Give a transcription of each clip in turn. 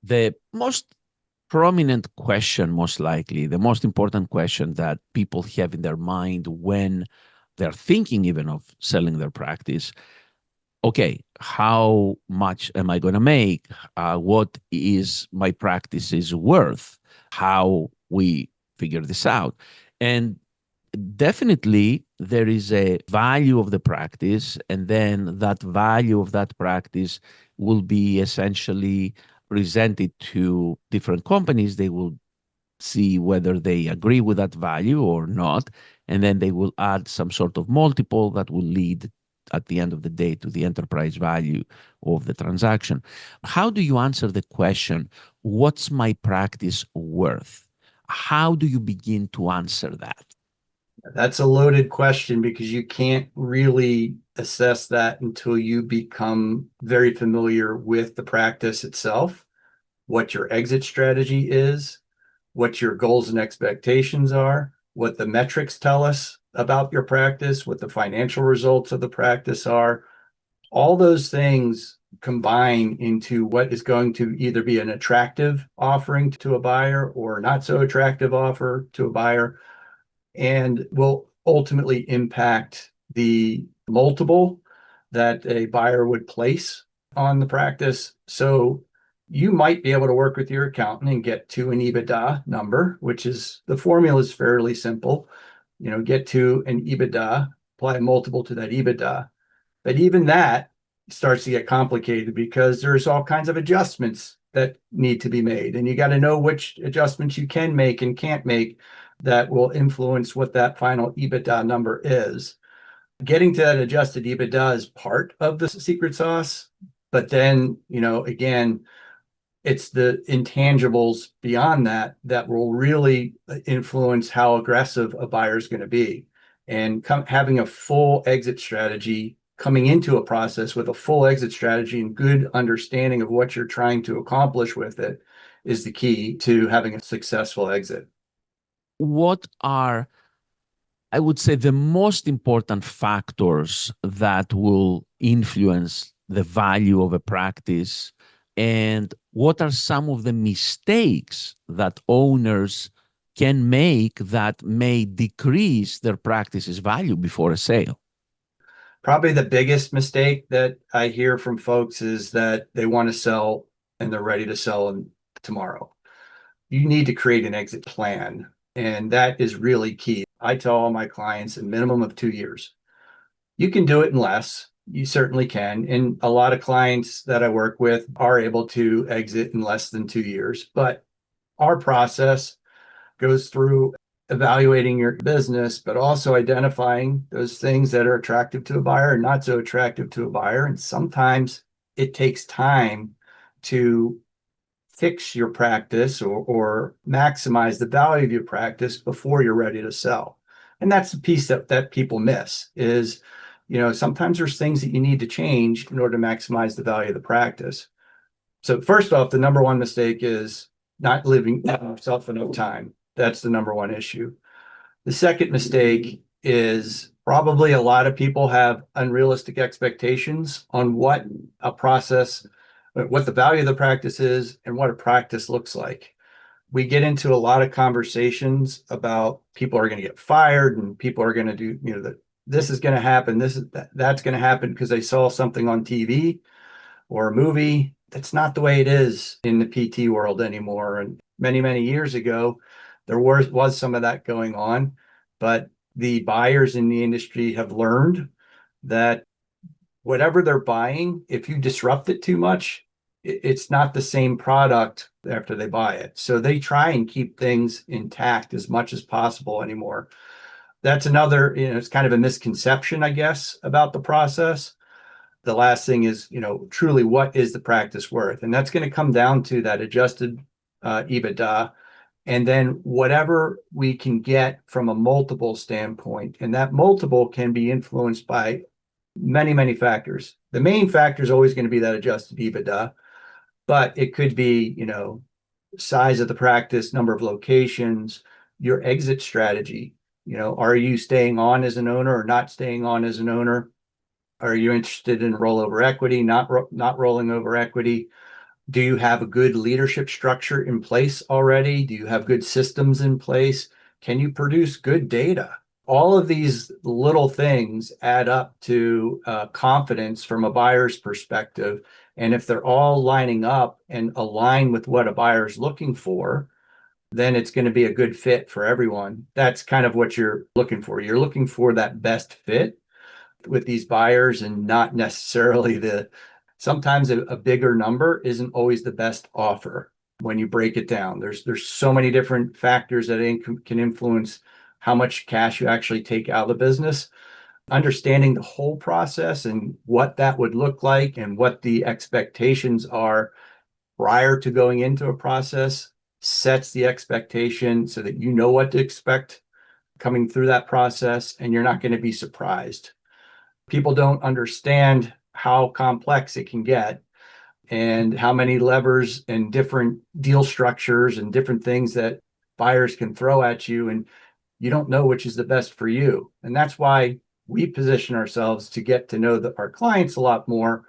The most prominent question, most likely, the most important question that people have in their mind when they're thinking even of selling their practice, okay, how much am I going to make? What is my practice's worth? How we figure this out? And definitely there is a value of the practice, and then that value of that practice will be essentially presented to different companies. They will see whether they agree with that value or not, and then they will add some sort of multiple that will lead at the end of the day to the enterprise value of the transaction. How do you answer the question, what's my practice worth? How do you begin to answer that? That's a loaded question because you can't really assess that until you become very familiar with the practice itself, what your exit strategy is, what your goals and expectations are, what the metrics tell us about your practice, what the financial results of the practice are. All those things combine into what is going to either be an attractive offering to a buyer or not so attractive offer to a buyer, and will ultimately impact the multiple that a buyer would place on the practice. So you might be able to work with your accountant and get to an EBITDA number, which is the formula is fairly simple. Get to an EBITDA, apply a multiple to that EBITDA. But even that starts to get complicated because there's all kinds of adjustments that need to be made. And you got to know which adjustments you can make and can't make that will influence what that final EBITDA number is. Getting to that adjusted EBITDA is part of the secret sauce. But then, again, it's the intangibles beyond that that will really influence how aggressive a buyer is going to be. And having a full exit strategy, coming into a process with a full exit strategy and good understanding of what you're trying to accomplish with it is the key to having a successful exit. What are, I would say, the most important factors that will influence the value of a practice? And what are some of the mistakes that owners can make that may decrease their practice's value before a sale? Probably the biggest mistake that I hear from folks is that they want to sell and they're ready to sell tomorrow. You need to create an exit plan, and that is really key. I tell all my clients a minimum of 2 years. You can do it in less. You certainly can. And a lot of clients that I work with are able to exit in less than 2 years. But our process goes through evaluating your business, but also identifying those things that are attractive to a buyer and not so attractive to a buyer. And sometimes it takes time to fix your practice or maximize the value of your practice before you're ready to sell. And that's the piece that people miss is, sometimes there's things that you need to change in order to maximize the value of the practice. So first off, the number one mistake is not giving yourself enough time. That's the number one issue. The second mistake is probably a lot of people have unrealistic expectations on what the value of the practice is and what a practice looks like. We get into a lot of conversations about people are going to get fired and people are going to do, this is going to happen. That's going to happen because they saw something on TV or a movie. That's not the way it is in the PT world anymore. And many, many years ago, there was some of that going on, but the buyers in the industry have learned that whatever they're buying, if you disrupt it too much, it's not the same product after they buy it. So they try and keep things intact as much as possible anymore. That's another, it's kind of a misconception, I guess, about the process. The last thing is, truly what is the practice worth? And that's going to come down to that adjusted EBITDA. And then whatever we can get from a multiple standpoint, and that multiple can be influenced by many, many factors. The main factor is always going to be that adjusted EBITDA, but it could be, size of the practice, number of locations, your exit strategy. Are you staying on as an owner or not staying on as an owner? Are you interested in rollover equity, not rolling over equity? Do you have a good leadership structure in place already? Do you have good systems in place? Can you produce good data? All of these little things add up to confidence from a buyer's perspective. And if they're all lining up and align with what a buyer's looking for, then it's going to be a good fit for everyone. That's kind of what you're looking for. You're looking for that best fit with these buyers, and not necessarily sometimes a bigger number isn't always the best offer when you break it down. There's so many different factors that can influence how much cash you actually take out of the business. Understanding the whole process and what that would look like and what the expectations are prior to going into a process sets the expectation so that you know what to expect coming through that process, and you're not going to be surprised. People don't understand how complex it can get and how many levers and different deal structures and different things that buyers can throw at you, and you don't know which is the best for you. And that's why we position ourselves to get to know our clients a lot more,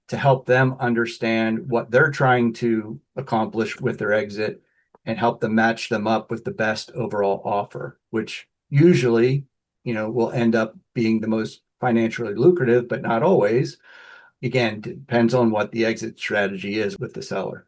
to help them understand what they're trying to accomplish with their exit and help them match them up with the best overall offer, which usually, will end up being the most financially lucrative, but not always. Again, depends on what the exit strategy is with the seller.